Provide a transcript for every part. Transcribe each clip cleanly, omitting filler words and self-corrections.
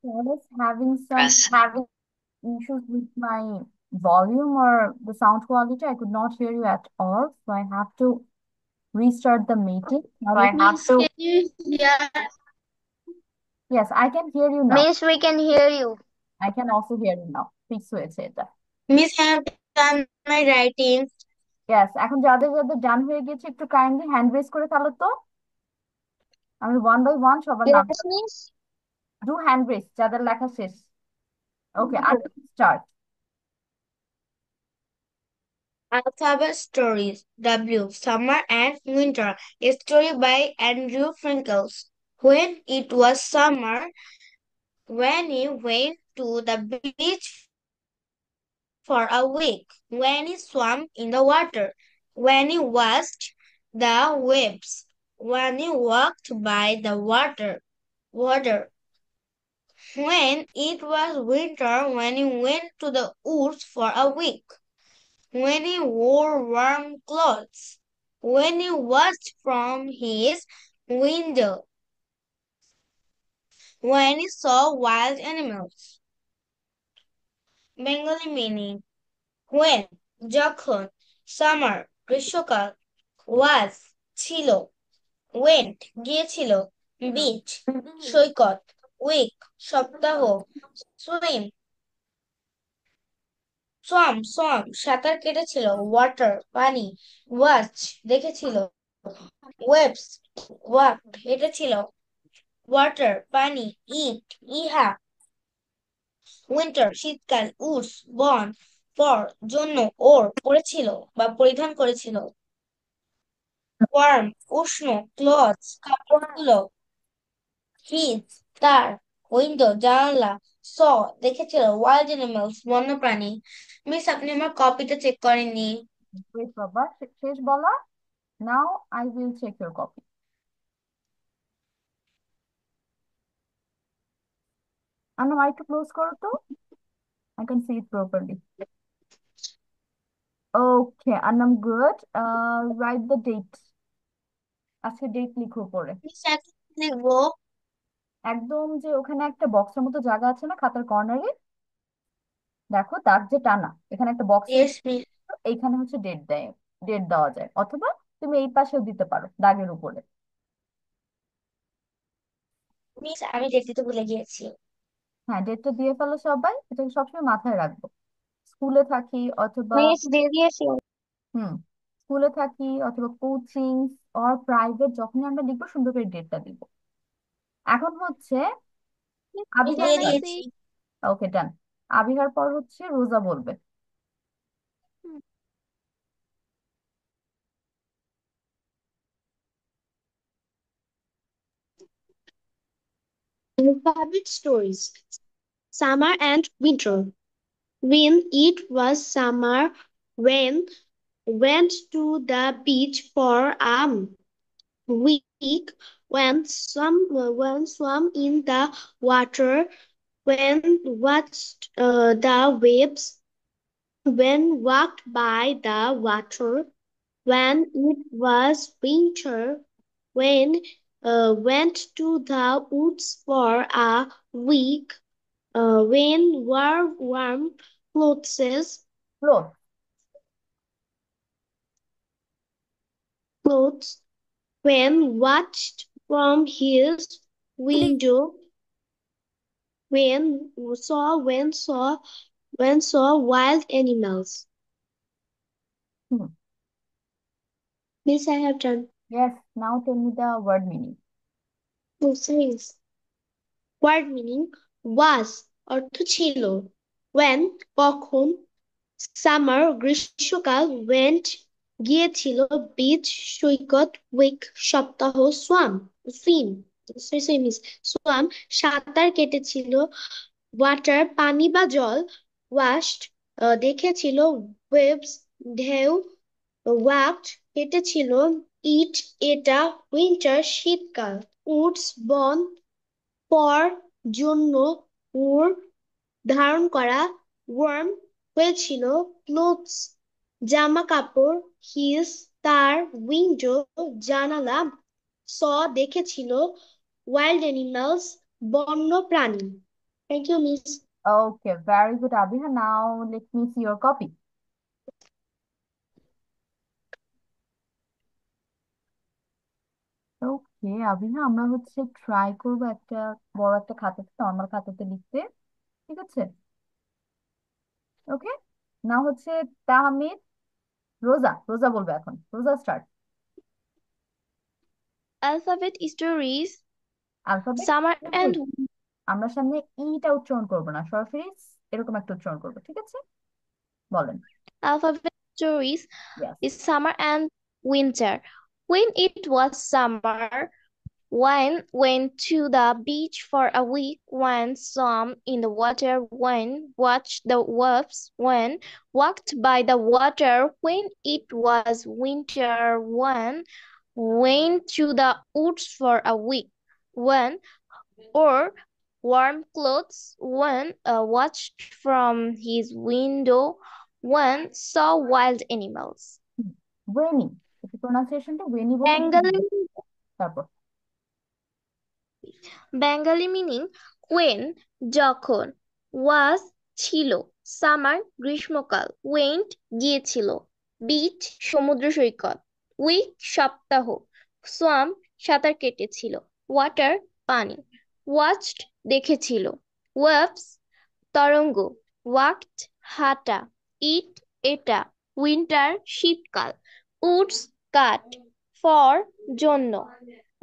I was having some issues with my volume or the sound quality. I could not hear you at all, so I have to restart the meeting. Now let me. Miss, can you hear? Yes, I can hear you now. Miss, we can hear you. I can also hear you now. Fix হয়েছে এটা. Miss, I have done my writing. Yes, এখন যাদের যাদের ডান হয়ে গেছে একটু kindly hand raise করে ফেলো তো। আমি ওয়ান বাই ওয়ান সবার নাম Yes, Miss. Do hand raise যাদের লেখা শেষ। ওকে, আর start. Alphabet Stories W. Summer and Winter. A story by Andrew Frinkles. When it was summer, when he went to the beach for a week, when he swam in the water, when he watched the waves, when he walked by the water, when it was winter, when he went to the woods for a week, when he wore warm clothes, when he watched from his window, when he saw wild animals. Bengali meaning when, যখন, summer, গ্রীষ্মকাল, was, ছিল, went, গিয়েছিল, beach, সৈকত, week, সপ্তাহ, swim, swam, সাঁতার কেটেছিল, water, পানি, watch, দেখেছিল, waves, walk, হেঁটেছিল, water, পানি, eat, ইহা, winter, শীতকাল, উডস, বন, ফর, জন্য, ওর, পরেছিল বা পরিধান করেছিল, warm, উষ্ণ, clothes, কাপড়গুলো, his, তার, উইন্ডো, জানালা, স, দেখেছিল, wild animals, বন্যপ্রাণী। মিস, আপনি আমার কপিটা চেক করেননি। ওয়েট বাবা, শেষ বলা। Now I will check your copy. Anna আরেকটু ক্লোজ করো তো। I can see it properly. Okay, Annam good. Write the date. আজকে ডেট লিখো পরে। মিস, এখন লিখবো। একদম যে ওখানে একটা বক্সের মতো জায়গা আছে না খাতার কর্নারে, দেখো দাগ যে টানা, এখানে একটা বক্স ইয়েস মিস। এইখানে হচ্ছে ডেট দেয়, ডেট দেওয়া যায়, অথবা তুমি এই পাশেও দিতে পারো দাগের উপরে। মিস, আমি ডেট দিতে ভুলে গিয়েছি। হ্যাঁ, ডেটটা দিয়ে ফেলো সবাই, এটা সবসময় মাথায় রাখবো। স্কুলে থাকি অথবা মিস দিয়ে দিয়েছি। হুম স্কুলে থাকি অথবা কোচিং অর প্রাইভেট, যখনই আমরা লিখবো সুন্দর করে ডেটটা দিব। এখন হচ্ছে আমি আবিহার দিয়ে পর। দিয়েছি। দিয়েছি। ওকে, ডান। আবিহার পর হচ্ছে রোজা বলবে। Alphabet stories. Summer and winter. When it was summer, when went to the beach for a week, when swam in the water, when watched the waves, when walked by the water, when it was winter, when went to the woods for a week, when wore warm clothes, close. clothes, when watched from his window, when saw wild animals. Hmm. This I have done. Yes, now tell me the word meaning. Says word meaning was অর্থ ছিল, when কখন, summer গ্রীষ্মকাল, went গিয়েছিল, beach সৈকত, week সপ্তাহ, swim same is swam সাঁতার কেটেছিল, water পানি বা জল, washed দেখেছিল, waves ঢেউ, walked হেঁটেছিল, eat এটা, winter শীতকাল, woods বন, for জন্য, ওর ধারণ করা, warm হয়েছিল, clothes জামা কাপড়, his তার, window জানালা, saw দেখেছিল, wild animals বন্য প্রাণী। Thank you, Miss. Okay, very good, Abiha. Now let me see your copy. ওকে আবিহা, আমরা হচ্ছে ট্রাই করবো একটা বড় একটা খাতাতে, নর্মাল খাতাতে লিখতে। ঠিক আছে? ওকে, না হচ্ছে তাহমিদ, রোজা রোজা বলবে এখন। রোজা start. Alphabet stories, alphabet. summer and আমরা সামনে ইটা উচ্চারণ করবো না, সরাসরি এরকম একটা উচ্চারণ করবো। ঠিক আছে, বলেন। alphabet stories yes. is summer and winter. When it was summer, one went to the beach for a week, one swam in the water, one watched the waves, one walked by the water. When it was winter, one went to the woods for a week, one or warm clothes, one watched from his window, one saw wild animals. ওয়েনি, প্রোনাউন্সিয়েশনটা ওয়েনি বলে দিন। Bengali, তারপর Bengali meaning when, যখন, was, ছিল, summer, গ্রীষ্মকাল, went, গিয়েছিল, beach, সমুদ্র সৈকত, week, সপ্তাহ, swam, সাঁতার কেটেছিল, water, পানি, watched, দেখেছিল, waves, তরঙ্গ, walked, হাঁটা, eat, এটা, winter, শীতকাল, woods, কাঠ, for, জন্য,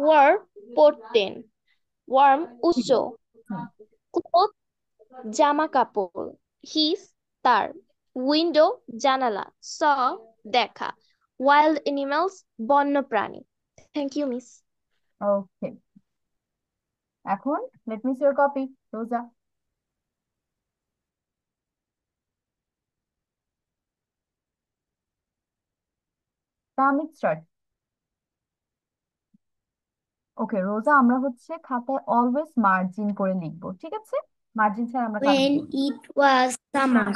were, পড়তেন, warm, উষ্ণ, হুম, cloth, জামা কাপড়, his, তার, window, জানালা, saw, দেখা, wild animals, বন্য প্রাণী। Thank you miss. ওকে, এখন let me see your copy. Roza. Tahmid start. ওকে রোজা, আমরা হচ্ছে খাতায় অলওয়েজ মার্জিন করে লিখবো। ঠিক আছে? মার্জিন ছাড়া আমরা কাজ When করব না। it was summer,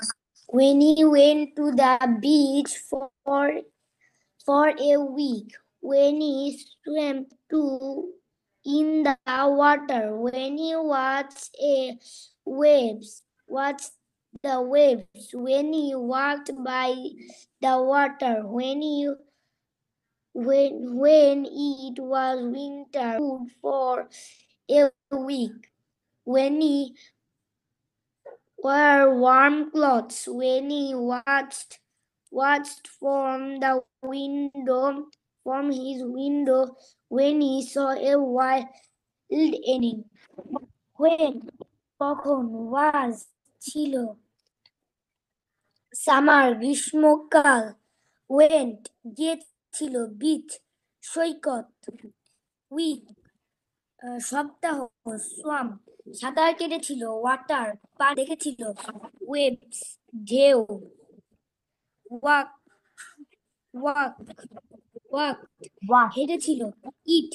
when he went to the beach for a week, when he swam to in the water, when he watched the waves, when he walked by the water, when it was winter, food for a week, when he wore warm clothes, when he watched from his window, when he saw a wild animal, when, কখন, was, ছিল, summer, গ্রীষ্মকাল, went, গিয়েছিল, beach, সৈকত, week, সপ্তাহ, swam, সাঁতার কেটেছিল, water, পানি দেখেছিল, waves, ঢেউ, walk, ওয়াশ, হেঁটেছিল, eat,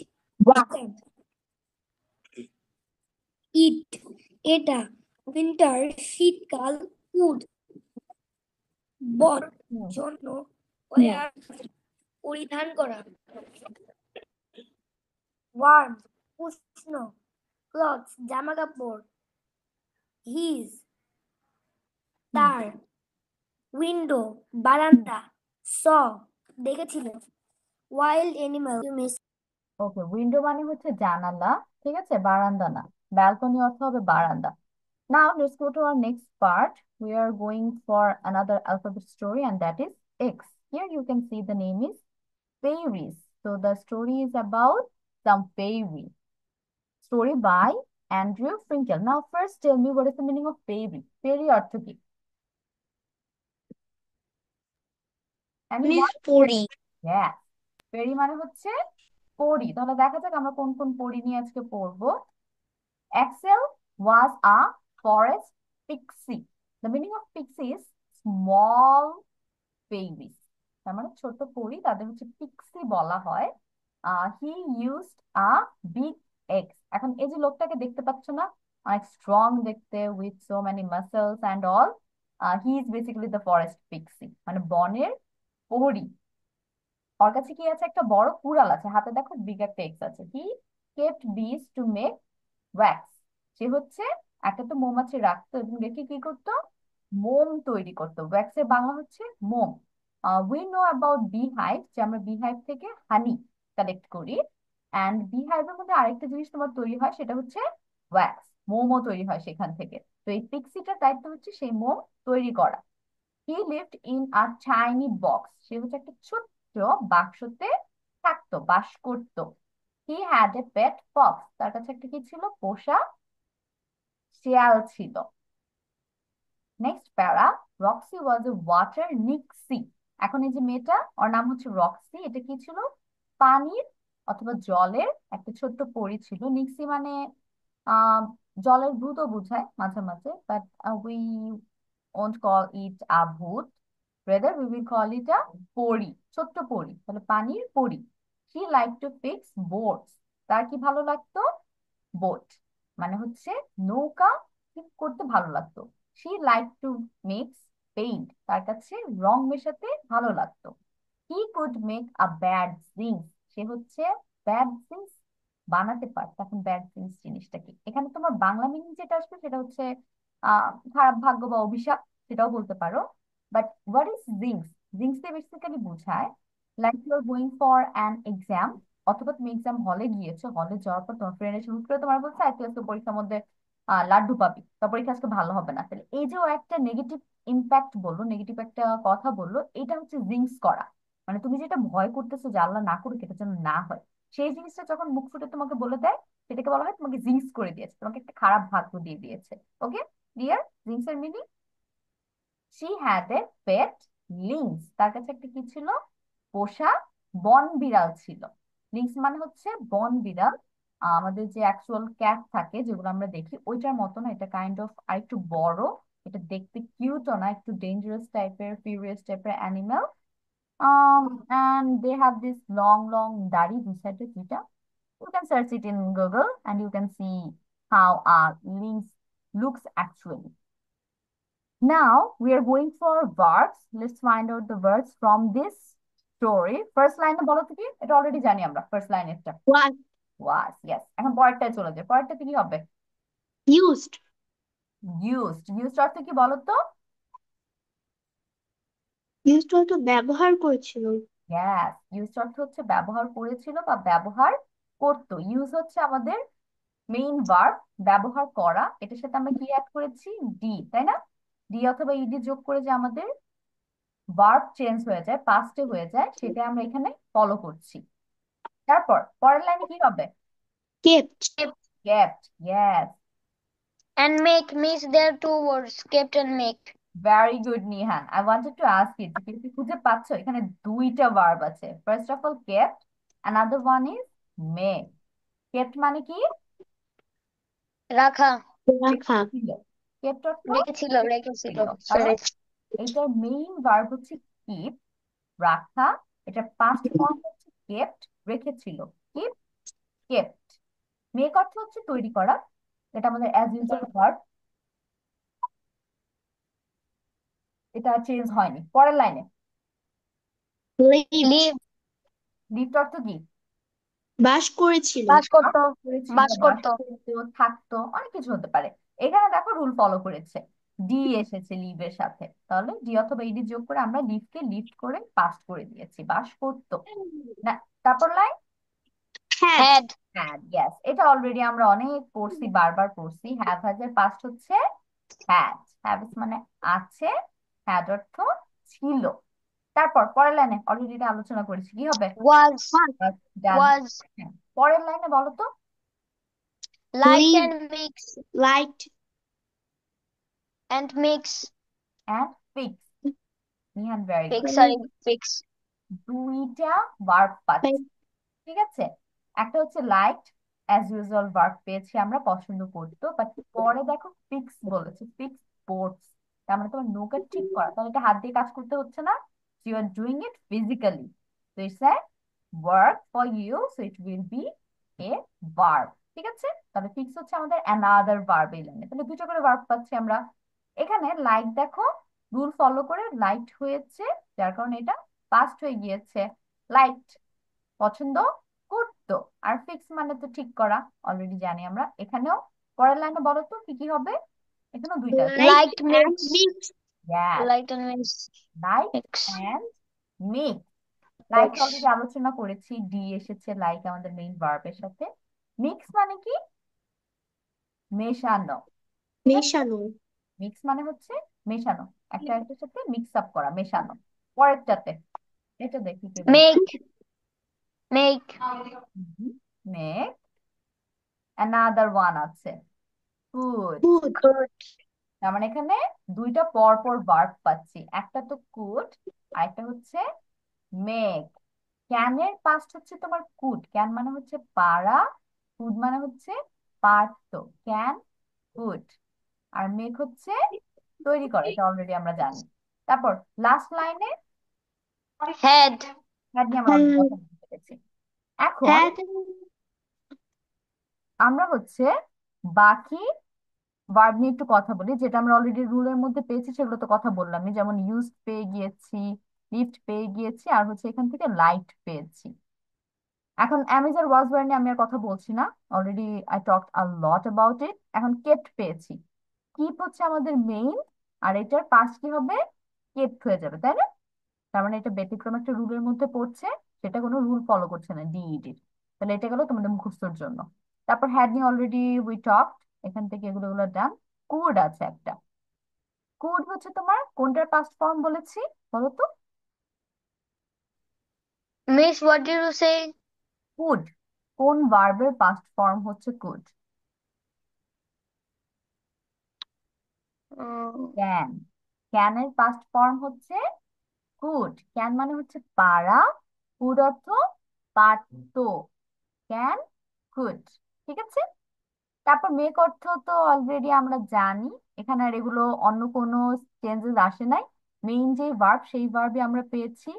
eat, এটা, winter, শীতকাল, wood, বন, জন্য, wear, পরিধান করা, warm, উষ্ণ, clothes, জামা কাপড়, his, তার, window, বারান্দা, saw, দেখেছিল, wild animal, ওকে উইন্ডো মানে হচ্ছে জানালা। ঠিক আছে, বারান্দা না। ব্যালকনি অর্থ হবে বারান্দা। Now let's go to our next part. We are going for another alphabet story, and that is X. Here you can see the name is fairies. So the story is about some fairy. Story by Andrew Finkel. Now first tell me, what is the meaning of fairy? Fairy অর্থ কি? Miss Anyone? পড়ি, Yes. ফেরি মানে হচ্ছে পরি। তাহলে দেখা যাক আমরা কোন কোন পরি নিয়ে আজকে পড়বো। Axel was a forest pixie. The meaning of pixie is small babies. তার মানে ছোট পরি, তাদের হচ্ছে পিক্সি বলা হয়। He used a big x. এখন এই যে লোকটাকে দেখতে পাচ্ছ না, অনেক স্ট্রং দেখতে, with so many muscles and all. He is basically the forest Pixie, মানে বনের প্রহরী। ওর কাছে কি আছে? একটা বড় কুড়াল আছে, হাতে দেখো বিগ একটা এক্স আছে। হি কেপ্ট বিস টু মেক ওয়্যাক্স। সে হচ্ছে একটা তো মৌমাছি রাখতো এবং রেখে কি করতো, মোম তৈরি করতো। ওয়্যাক্সের বাংলা হচ্ছে মোম। We know about bee hive, যে আমরা বি হাইভ থেকে হানি কালেক্ট করি। অ্যান্ড বি হাইভের মধ্যে আরেকটা জিনিস তোমার তৈরি হয়, সেটা হচ্ছে ওয়্যাক্স, মোমও তৈরি হয় সেখান থেকে। তো এই পিক্সিটার দায়িত্ব হচ্ছে সেই মোম তৈরি করা। He lived in a tiny box, সে হচ্ছে একটা ছোট্ট বাক্সতে থাকতো, বাস করতো। He had a pet Fox, তার কাছে একটা কি ছিল, পোষা শিয়াল ছিল। নেক্সট প্যারা, রক্সি ওয়াজ এ ওয়াটার নিক্সি। এখন এই যে মেয়েটা, ওর নাম হচ্ছে রক্সি, এটা কি ছিল, পানির অথবা জলের একটা ছোট্ট পরী ছিল। নিক্সি মানে আহ জলের ভূতও বোঝায় মাঝে মাঝে, but we won't call it a ভূত, rather we will call it a পরী, ছোট্ট পরী, তাহলে পানির পরী। she liked to fix boats, তার কি ভালো লাগতো, বোট মানে হচ্ছে নৌকা ঠিক করতে ভালো লাগতো। she liked to mix paint, তার কাছে রং মেশাতে ভালো লাগতো। he could make a bad things, সে হচ্ছে ব্যাড থিংস বানাতে পারতো। এখন ব্যাড থিংস জিনিসটা কি, এখানে তোমার বাংলা মিনিং যেটা আসবে সেটা হচ্ছে খারাপ ভাগ্য বা অভিশাপ, সেটাও বলতে পারো। But what is jinx, jinx দিয়ে বেসিক্যালি বোঝায় like you are going for an exam, অথবা তুমি এক্সাম হলে গিয়েছো, হলে যাওয়ার পর তোমার ফ্রেন্ড এসে হুট করে তোমার বলছে আজকে আজকে পরীক্ষার মধ্যে লাড্ডু পাবি, তো পরীক্ষা আজকে ভালো হবে না, তাহলে এই যে ও একটা নেগেটিভ ইম্প্যাক্ট বললো, নেগেটিভ একটা কথা বললো, এটা হচ্ছে জিংস করা। মানে তুমি যেটা ভয় করতেছো যে আল্লাহ না করুক এটা যেন না হয়, সেই জিনিসটা যখন মুখ ফুটে তোমাকে বলে দেয়, সেটাকে বলা হয় তোমাকে জিংস করে দিয়েছে, তোমাকে একটা খারাপ ভাগ্য দিয়ে দিয়েছে। ওকে, ক্লিয়ার জিংস এর meaning. She had a pet লিংস, তার কাছে একটা কি ছিল, পোষা বন বিড়াল ছিল। লিংস মানে হচ্ছে বন বিড়াল। আমাদের যে অ্যাকচুয়াল ক্যাট থাকে যেগুলো আমরা দেখি ওইটার মতো না, এটা কাইন্ড অফ আরেকটু বড়। এটা দেখতে কিউটও না, একটু ডেঞ্জারাস টাইপের, ফিউরিয়াস টাইপের animal. And they have this long, long দাড়ি দুই সাইডে দুইটা। You can search it in Google and you can see how a lynx looks actually. Now we are going for verbs. Let's find out the verbs from this story. First line এ বলো তো কি? এটা already জানি আমরা, first line এটা Was was, yes. এখন পরেরটায় চলে যায়, পরেরটাতে কি হবে, used. used। used অর্থ কি বলো তো? Used হয়তো ব্যবহার করেছিল। Yes, used অর্থ হচ্ছে ব্যবহার করেছিল বা ব্যবহার করতো। ইউজ হচ্ছে আমাদের মেইন ভার্ব, ব্যবহার করা। এটার সাথে আমরা কি অ্যাড করেছি, ডি, তাই না? ডি অথবা ইডি যোগ করে যে আমাদের ভার্ব চেঞ্জ হয়ে যায়, পাস্টে হয়ে যায়, সেটা আমরা এখানে ফলো করছি। তারপর পরের লাইনে কি হবে, Kept. Kept, yes. And make means there are two words, kept and make. Very good Nihan, I wanted to ask you, তুমি কি খুঁজে পাচ্ছো, এখানে দুইটা ভার্ব আছে। First of all kept, another one is make. Kept মানে কি, রাখা, রাখা। ছিল, কেপ্ট অর্থ রেখেছিল, ছিল। কারণ সরি। এইটার মেইন ভার্ব হচ্ছে কিপ, রাখা। এটা পাস্ট ফর্ম হচ্ছে কেপ্ট, রেখেছিল, কিপ, কেপ্ট। মেক অর্থ হচ্ছে তৈরি করা, এটা আমাদের অ্যাজ ইউজুয়াল ভার্ব, এটা চেঞ্জ হয়নি। পরের লাইনে Lived. লিভ, লিভড অর্থ কি, বাস করেছিল। বাস বাস করতো, করেছিল, বাস বাস করতো। করতো, থাকতো, অনেক কিছু হতে পারে। এখানে দেখো রুল ফলো করেছে, ডি এসেছে লিভের সাথে, তাহলে ডি অথবা ইডি যোগ করে আমরা লিভকে লিফট করে পাস্ট করে দিয়েছি, বাস করতো না। তারপর line Had. Had, had, yes. এটা অলরেডি আমরা অনেক পড়ছি, বারবার পড়ছি। হ্যাভ হ্যাজ এর পাস্ট হচ্ছে হ্যাড, হ্যাভস মানে আছে, হ্যাড অর্থ ছিল। তারপর পরের লাইনে অলরেডি এটা আলোচনা করেছি, কি হবে, ওয়াজ, ডান। ওয়াজ, পরের লাইনে বলো তো, like Lived. And mix, Liked. And mix, and fix. Nihan, very good. Fix, sorry, fix. দুইটা ভার্ব পাচ্ছি, ঠিক আছে। একটা হচ্ছে লাইকড, অ্যাজ ইউজুয়াল ভার্ব পেয়েছি আমরা, পছন্দ করতো। বাট পরে দেখো ফিক্স বলেছে, ফিক্স বোর্ডস, তার মানে তোমার নৌকা ঠিক করা, তাহলে এটা হাত দিয়ে কাজ করতে হচ্ছে না, you are doing it physically. তো it's a work for you, so it will be a verb, ঠিক আছে। তাহলে ফিক্স হচ্ছে আমাদের অ্যানাদার ভার্ব এই লাইনে, তাহলে দুটো করে ভার্ব পাচ্ছি আমরা। এখানে লাইক দেখো রুল ফলো করে লাইট হয়েছে, যার কারণে এটা পাস্ট হয়ে গিয়েছে, লাইট পছন্দ করতো। আর ফিক্স মানে তো ঠিক করা, অলরেডি জানি আমরা, এখানেও পরের লাইনে বলো তো কি কি হবে? এখানে দুইটা আছে। Like and mix. mix. Yes, Like and mix. like Mix. and mix. Like Mix. Already আলোচনা করেছি, ডি এসেছে লাইক আমাদের মেইন ভার্বের সাথে। মিক্স মানে কি? মেশানো। ঠিক আছে, মেশানো। মিক্স মানে হচ্ছে মেশানো, একটা আরেকটার সাথে মিক্স আপ করা, মেশানো। পরেরটাতে এটা দেখি কে বল। Make. Make. Make, another one আছে, কুড। Good. Good. তার মানে এখানে দুইটা পর পর ভার্ব পাচ্ছি, একটা তো কুড আর একটা হচ্ছে মেক। ক্যানের পাস্ট হচ্ছে তোমার কুড, ক্যান মানে হচ্ছে পারা, কুড মানে হচ্ছে পারতো, ক্যান কুড। আর মেক হচ্ছে তৈরি করা, এটা অলরেডি আমরা জানি। তারপর লাস্ট লাইনে Head. হ্যাড নিয়ে আমরা অলরেডি কথা বলতে পেরেছি। এখন Had. আমরা হচ্ছে বাকি ভার্ব নিয়ে একটু কথা বলি, যেটা আমরা অলরেডি রুলের মধ্যে পেয়েছি সেগুলো তো কথা বললামই, যেমন ইউজ পেয়ে গিয়েছি, লিফট পেয়ে গিয়েছি, আর হচ্ছে এখান থেকে লাইট পেয়েছি। এখন অ্যামেজার ওয়াজ ওয়্যার নিয়ে আমি আর কথা বলছি না, already I talked a lot about it. এখন কেপ্ট পেয়েছি, কিপ হচ্ছে আমাদের মেইন, আর এটার পাশ কি হবে? কেপ্ট হয়ে যাবে, তাই না? তার মানে এটা ব্যতিক্রম একটা রুলের মধ্যে পড়ছে, সেটা কোনো রুল ফলো করছে না ডিইডির। তাহলে এটা গেল তোমাদের মুখস্থর জন্য। তারপর হ্যাড নিয়ে অলরেডি উই টকড, এখান থেকে এগুলো এগুলো ডান। কুড আছে একটা, কুড হচ্ছে তোমার কোনটার পাস্ট ফর্ম বলেছি বলো তো? Miss, what did you say? Could কোন ভার্বের পাস্ট ফর্ম হচ্ছে কুড? Uh, can. ক্যানের পাস্ট ফর্ম হচ্ছে কুড, ক্যান মানে হচ্ছে পারা, কুড অর্থ পারতো, ক্যান কুড। ঠিক আছে, তারপর মেক অর্থ তো অলরেডি আমরা জানি, এখানে আর এগুলো অন্য কোনো চেঞ্জেস আসে নাই, মেইন যে ভার্ব সেই ভার্বই আমরা পেয়েছি।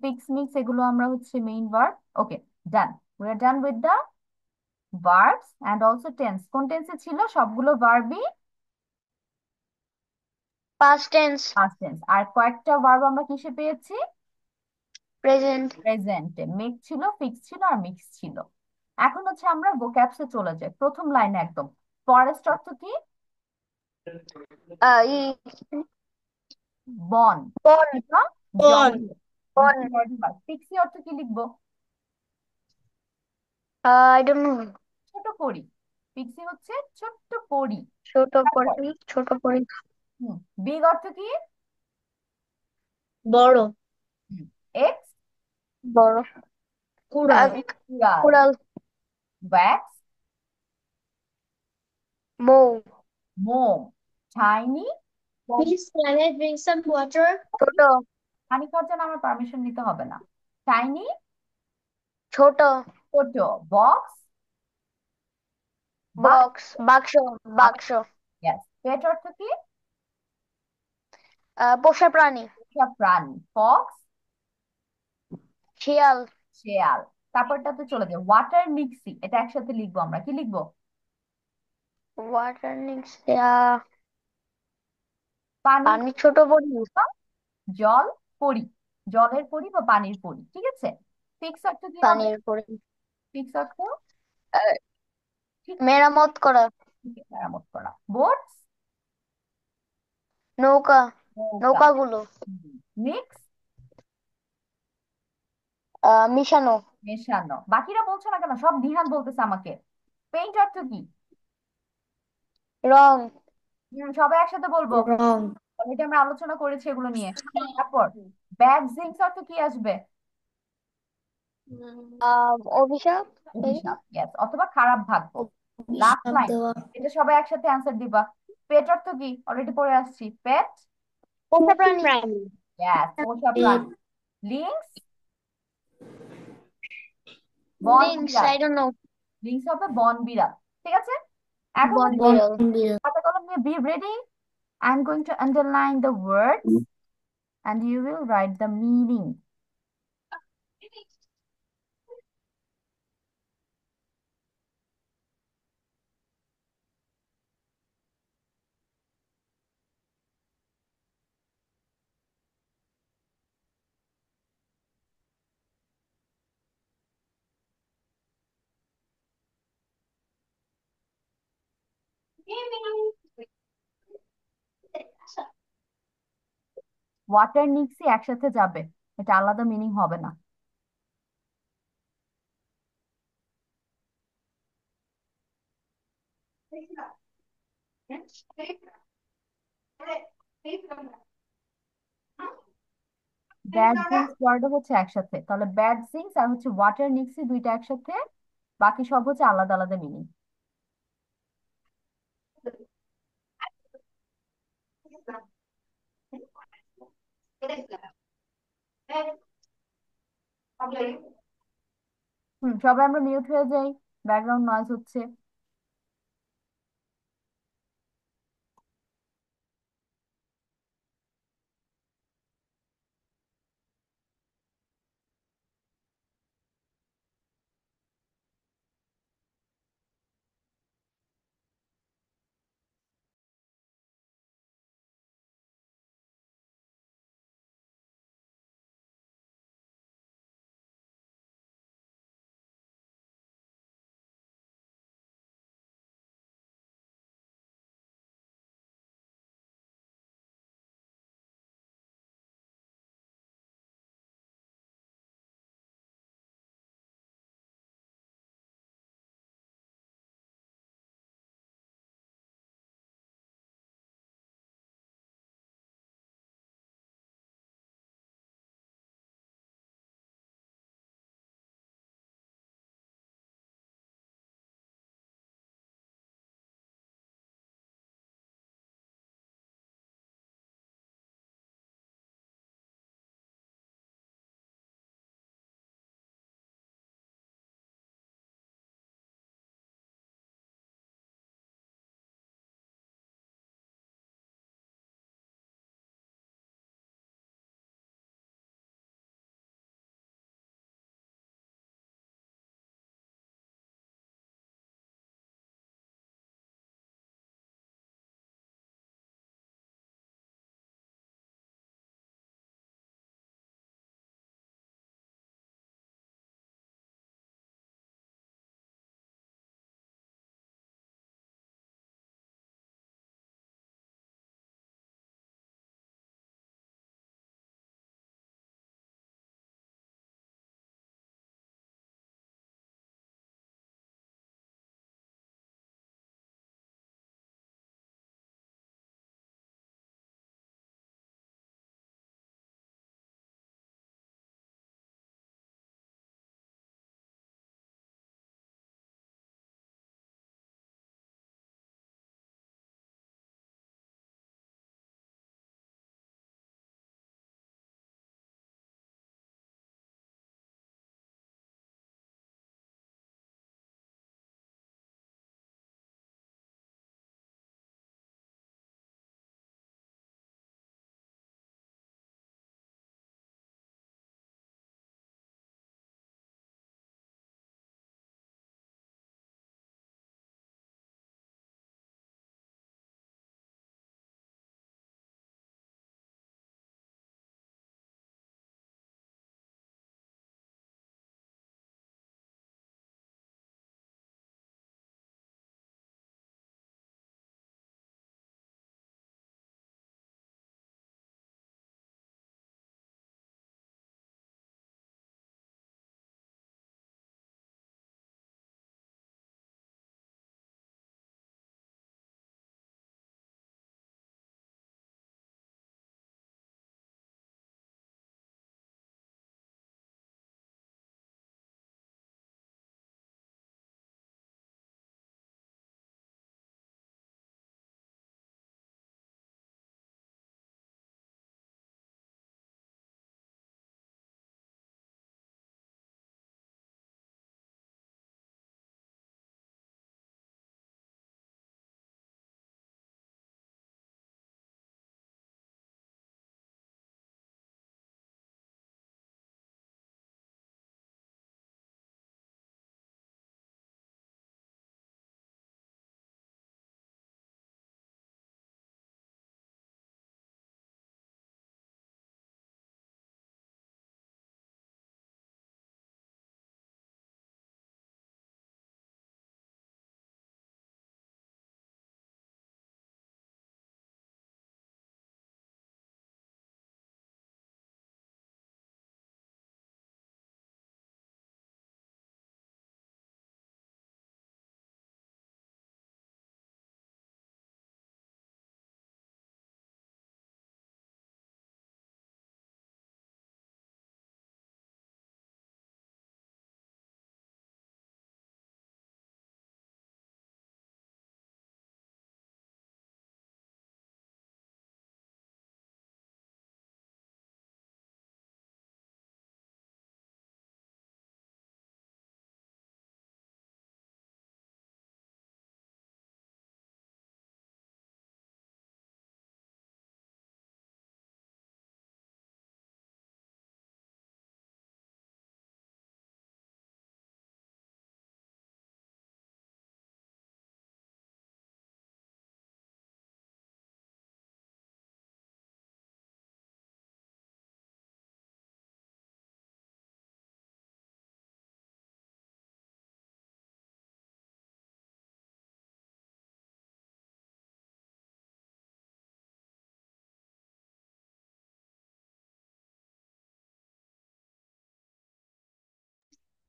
ফিক্স মিক্স এগুলো আমরা হচ্ছে main verb. Okay, done, we are done with the verbs and also tense. কোন টেন্সে ছিল? সবগুলো ভার্বই past tense. পাস্ট টেন্স, আর কয়েকটা ভার্ব আমরা কিসে পেয়েছি? Present. প্রেজেন্টে। মেক ছিল, ফিক্স ছিল, আর মিক্স ছিল। এখন হচ্ছে আমরা ভোক্যাবসে চলে যাই, প্রথম লাইনে একদম। ফরেস্ট অর্থ কি? Uh, বন born. অথবা Born. জঙ্গল। Born. পিক্সি অর্থ কি লিখবো? I don't know. ছোট পরী। পিক্সি হচ্ছে ছোট্ট পরী। ছোট তারপর পরি, ছোট পরি। বিগ অর্থ কি? বড়। এক্স বড়। কুড়াল। কুড়াল। কুড়াল। ওয়্যাক্স মৌ। মোম। Tiny Miss, can I drink some water? ছোট। পানি খাওয়ার জন্য আমার পারমিশন নিতে হবে না। টাইনি ছোট। ছোট। বক্স বাক্স। বক্স। বাক্স। বাক্স। ইয়েস। পেট অর্থ কি? পোষা প্রাণী। সব প্রাণী। ফক্স শিয়াল। শেয়াল। তারপরটাতে চলে যায় ওয়াটার মিক্সি, এটা একসাথে লিখবো আমরা, কি লিখবো? Water NIX. পানি পানি ছোট পরি। বা জল পরি, জলের পরি বা পানির পরি। ঠিক আছে, ফিক্স অর্থ কি হবে? পানির পরি। ফিক্স অর্থ আহ, ঠিক মেরামত করা। ঠিক মেরামত করা। বোটস নৌকা। নৌকা। নৌকাগুলো। মিক্স মিশানো। মেশানো। বাকিরা বলছো না কেন? সব দিহান বলতেছে আমাকে। পেইন্ট অর্থ কি? রং। সবাই একসাথে বলবো, রং। অলরেডি আমরা আলোচনা করেছি এগুলো নিয়ে। তারপর ব্যাড জিংস অর্থ কি আসবে? অভিশাপ। অভিশাপ, ইয়েস, অথবা খারাপ ভাগ্য। লাস্ট অভিশাপ লাইন, দেওয়া। এটা সবাই একসাথে অ্যান্সার দিবা। পেট অর্থ কি? অলরেডি পড়ে আসছি, পেট পোষা পশু প্রাণী। প্রাণী। ইয়েস, পোষা এর প্রাণী। লিংস বন লিংস, বিড়াল। I don't know. লিংস হবে বন বিড়াল। ঠিক আছে, এখন বন হচ্ছে বিড়াল। বনবিড়াল। খাতা কলম নিয়ে be ready. I'm going to underline the words and you will write the meaning. Water nixie একসাথে যাবে, এটা আলাদা মিনিং হবে না। ব্যাড জিন্স ওয়ার্ডও হচ্ছে একসাথে, তাহলে ব্যাড জিন্স আর হচ্ছে ওয়াটার নিক্সি দুইটা একসাথে, বাকি সব হচ্ছে আলাদা আলাদা মিনিং। সবাই আমরা মিউট হয়ে যাই, ব্যাকগ্রাউন্ড নয়েজ হচ্ছে।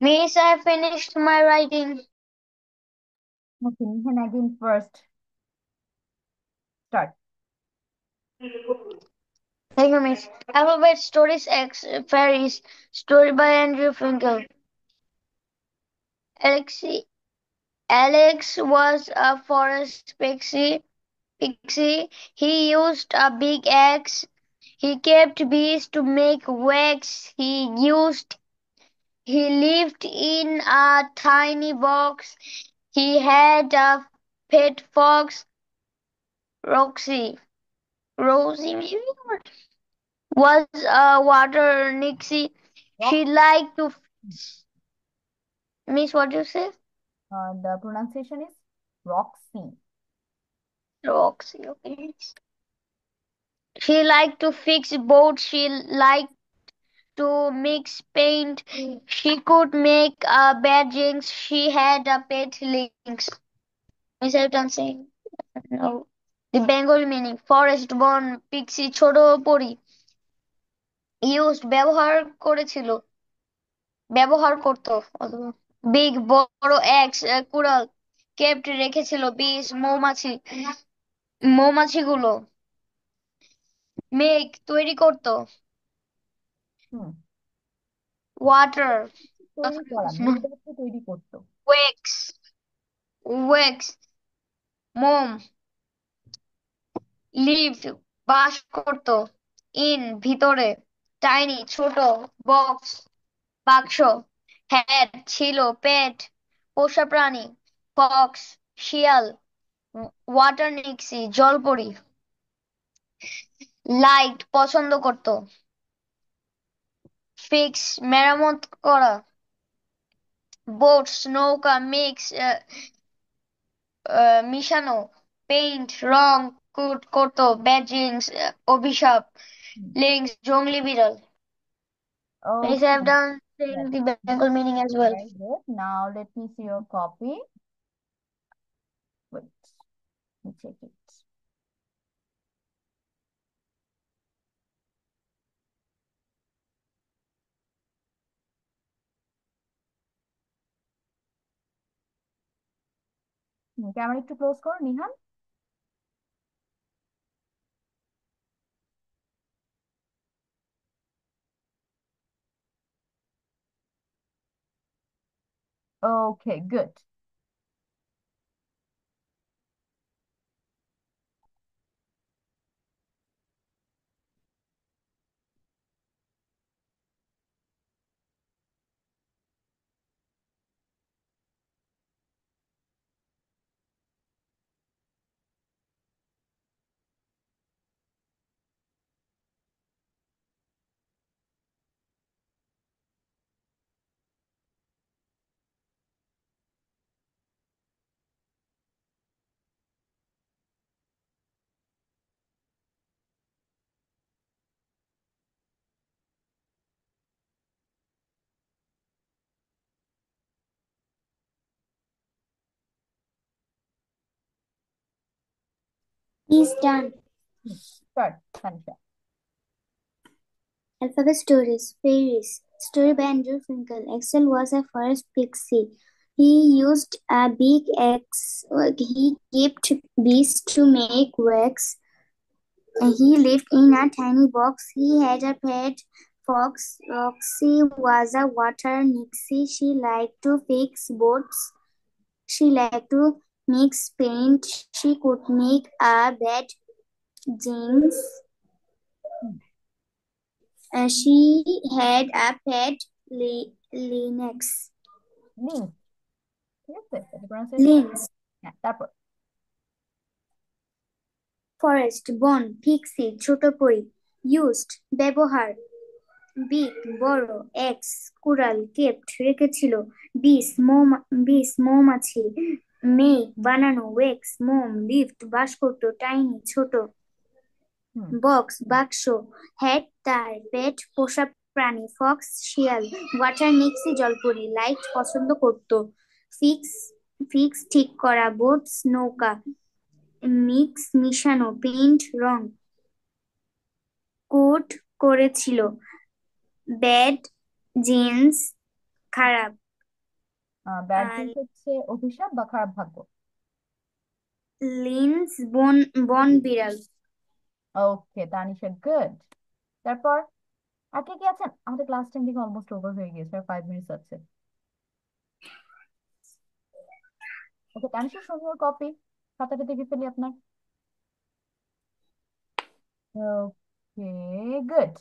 Miss, I finished my writing. Okay, Nihan again first. Start. Thank you, Miss. Alphabet Stories X Fairies, story by Andrew Finkel. Alexi, Alex was a forest pixie. He used a big axe. He kept bees to make wax. He lived in a tiny box. He had a pet fox, Roxy. Rosie, maybe, was a water nixie. She Rock. liked to. Miss, what you say? The pronunciation is Roxy. Roxy, okay. She liked to fix boats. She liked to mix paint. She could make bad jinx. She had a pet lynx. Miss, I've done saying. No. The Bengali meaning forest বন Pixie ছোট পরি used ব্যবহার করতো big বড় x কুড়াল kept রেখেছিল বিষ মৌমাছিগুলো মেক তৈরি করতো হুম ওয়াটার তৈরি করা মেঘ তৈরি করতো। ওয়েক্স ওয়েক্স মোম লিভড বাস করতো ইন ভিতরে টাইনি ছোট বক্স বাক্স হ্যাড ছিল পেট পোষা প্রাণী ফক্স শিয়াল ওয়াটার নিক্সি জলপরি লাইট পছন্দ করত ফিক্স মেরামত করা বোটস নৌকা মিক্স মিশানো পেইন্ট রং করতো ব্যাজিংস অভিশাপ লিংস জংলি বিড়াল Yes, Okay, I've done saying that's the Bengal meaning as well. very good. Now let me see your copy. Wait, let me check it. Camera একটু ক্লোজ করো Nihan. Okay, good. He's done. Start, Tanisha. Alphabet Stories Fairies, story by Andrew Finkel. Axel was a forest pixie. He used a big axe. He kept bees to make wax. He lived in a tiny box. He had a pet fox. Roxy was a water nixie. She liked to fix boats. She liked to mix paint. She could make a bed jeans. She had a pet Linux. Link ঠিক আছে এটা pronunciation Lynx. হ্যাঁ তারপর forest বন Pixie ছোট পরি used ব্যবহার big বড় এক্স কুড়াল কেপ্ট রেখেছিল বিষ মৌমাছি মেঘ বানানো ওয়েক্স মোম লিফট বাস করতো টাইনি ছোট হুম বক্স বাক্স হ্যাট তার পেট পোষা প্রাণী ফক্স শিয়াল ওয়াটার নিক্সি জলপরি লাইট পছন্দ করত ফিক্স ফিক্স ঠিক করা বোটস নৌকা মিক্স মিশানো পেইন্ট রং কোট করেছিল ব্যাড জিন্স খারাপ ব্যাড আর ড্রিমস হচ্ছে অভিশাপ বা খারাপ ভাগ্য। লিন্স বন বিড়াল। ওকে তানিশা, গুড। তারপর আর কে কে আছেন? আমাদের ক্লাস 10 থেকে অলমোস্ট ওভার হয়ে গিয়েছে, আর 5 মিনিটস আছে। Okay Tanisha, show your copy. খাতাটা দেখে ফেলি আপনার। Okay, good.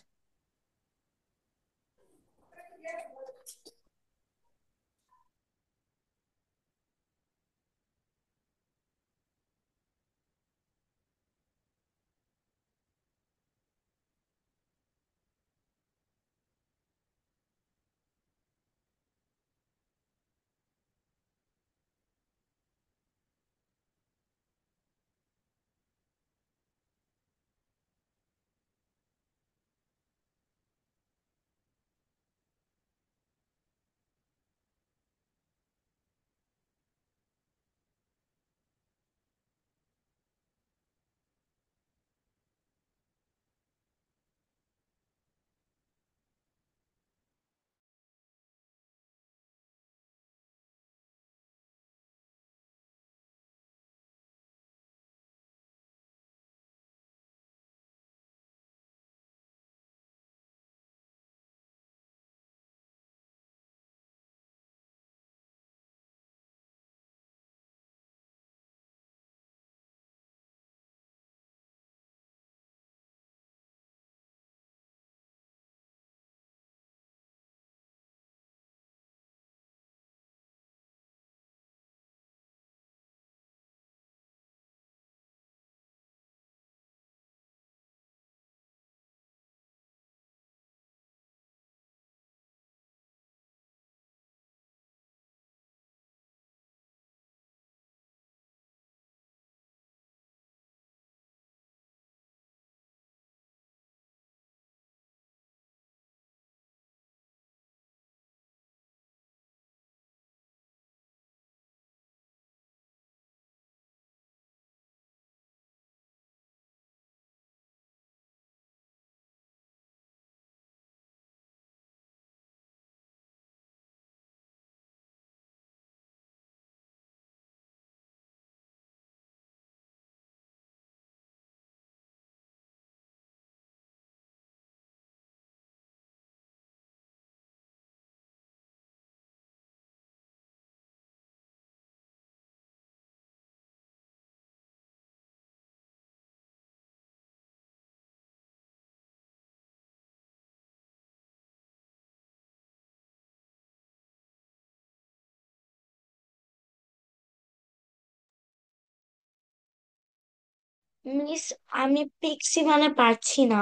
মিস, আমি পিক্সি মানে পারছি না।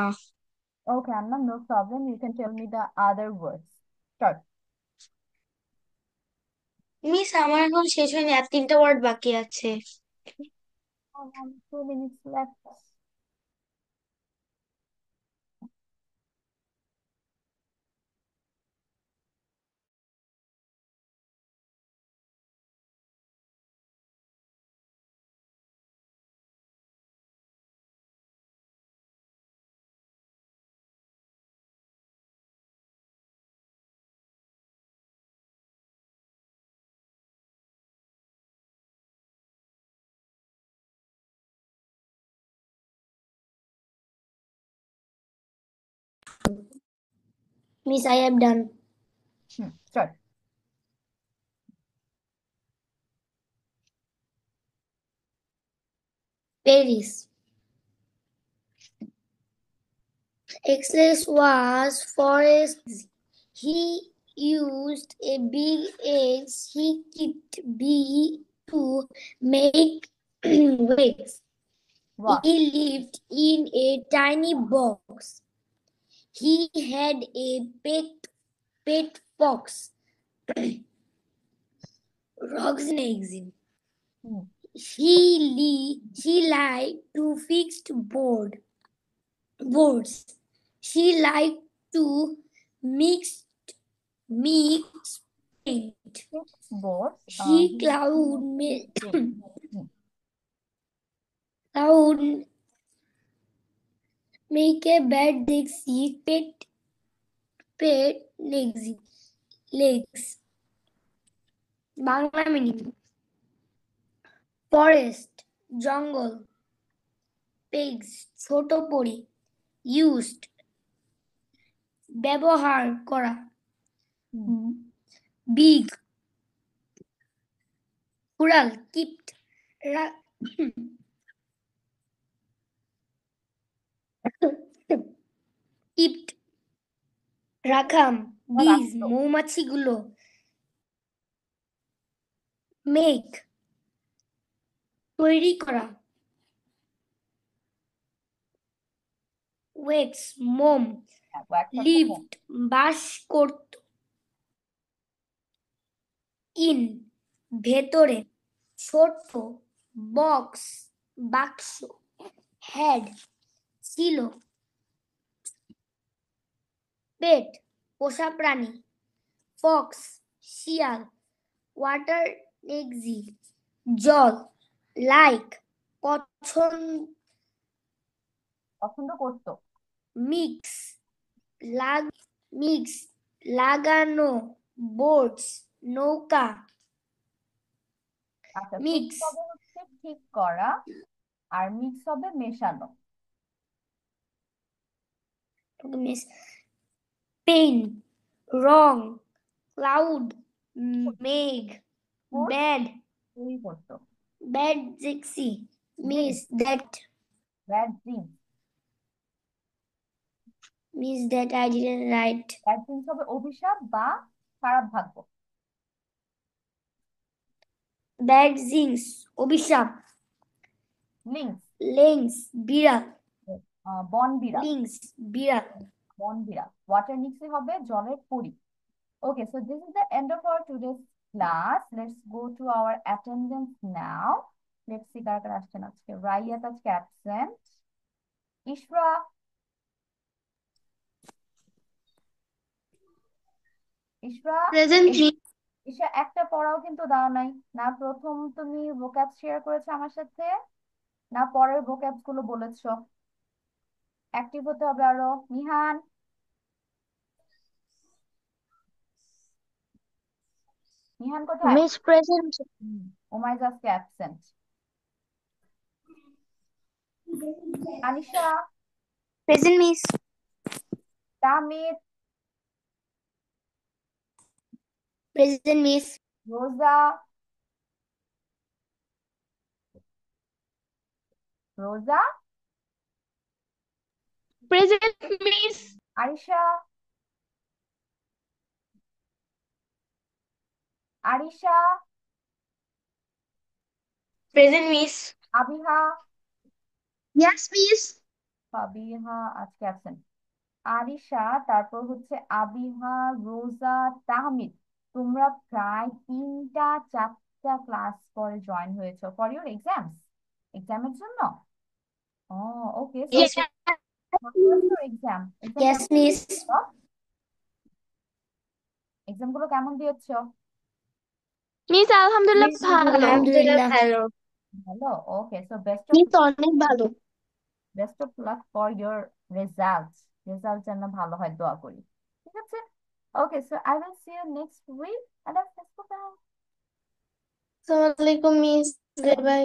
Okay Anna, no problem, you can tell me the other words. Start. Miss, আমার এখন শেষ হয়নি, আর 3টা ওয়ার্ড বাকি আছে। 2 minutes left. Miss, I have done. Start. Paris. Excess was forest. He used a big axe. He kicked bee to make wigs. What? He lived in a tiny box. He had a pet fox. Rocks and eggs. Hmm. She liked to fix boards. She liked to mix paint. Six boards. He He cloud made ma- six. cloud make a bad Dixie pet legs. Bangla meaning forest জঙ্গল pigs ছোট পরি used ব্যবহার করা big কুড়াল kept kept রাখাম বিজ মৌমাছিগুলো make তৈরি করা ওয়েক্স মোম লিফট বাস করত ইন ভেতরে ছোট বক্স বাক্স হেড ছিল পেট পোষা প্রাণী ফক্স শিয়াল ওয়াটার এক্সি জল লাইক পছন্দ করতো মিক্স লাগানো বোর্ডস নৌকা আচ্ছা Mix. fix হবে হচ্ছে ঠিক করা আর মিক্স হবে মেশানো মিস পেন রং ক্লাউড মেঘ Food? ব্যাড তৈরি করতো bad jinx miss that bad jinx I didn't write bad jinx হবে অভিশাপ বা খারাপ ভাগ্য ব্যাড জিংস অভিশাপ লিংস লেন্স বিড়াল বন বিড়াল লিংস বিড়াল বন বিড়াল ওয়াটার নিক্সে হবে জলের পরি Okay, so this is the end of our today's class. Let's go to our attendance now. Let's see কারা কারা আসছেন আজকে রাইয়াত আজকে absent ইশরা প্রেজেন্ট ঈশা একটা পড়াও কিন্তু দাও নাই না প্রথম তুমি ভোক্যাব শেয়ার করেছো আমার সাথে না পরের ভোক্যাবস গুলো বলেছো অ্যাক্টিভ হতে হবে আরো নিহান কোথায় মিস প্রেজেন্ট ওমাইজ আজকে absent Anisha present miss তামিদ present miss রোজা present miss Arisha present miss Abiha yes miss Fabiha আজকে অ্যাবসেন্ট আরিশা তারপর হচ্ছে আবিহা রোজা তাহমিদ তোমরা প্রায় 3টা 4টা ক্লাস পরে জয়েন হয়েছো ফর ইউর এক্সামের জন্য ও okay so exam yes miss exam গুলো কেমন দিয়েছো মিস আলহামদুলিল্লাহ ভালো আলহামদুলিল্লাহ ভালো ভালো ওকে সো মিস অনেক ভালো best of luck for your result যেন ভালো হয় দোয়া করি ঠিক আছে okay so I will see you next week আল্লাহ হাফেজ বাই আসসালামু আলাইকুম মিস বাই